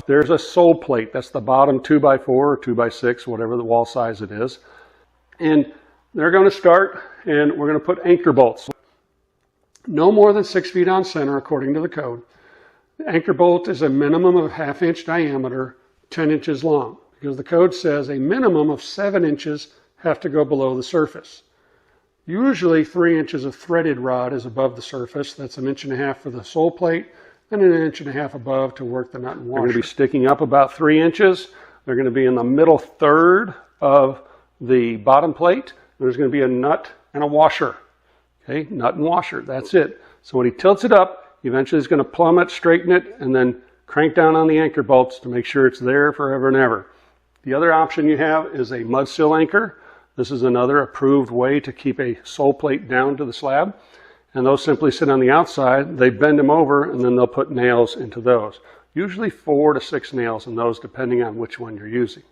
There's a sole plate. That's the bottom 2x4 or 2x6, whatever the wall size it is. And they're going to start, and we're going to put anchor bolts. No more than 6 feet on center, according to the code. The anchor bolt is a minimum of 1/2 inch diameter, 10 inches long, because the code says a minimum of 7 inches have to go below the surface. Usually 3 inches of threaded rod is above the surface. That's 1.5 inches for the sole plate and 1.5 inches above to work the nut and washer. They're going to be sticking up about 3 inches. They're going to be in the middle third of the bottom plate. There's going to be a nut and a washer. Okay, nut and washer, that's it. So when he tilts it up, eventually he's going to plumb it, straighten it, and then crank down on the anchor bolts to make sure it's there forever and ever. The other option you have is a mud seal anchor. This is another approved way to keep a sole plate down to the slab. And those simply sit on the outside, they bend them over, and then they'll put nails into those. Usually 4 to 6 nails in those, depending on which one you're using.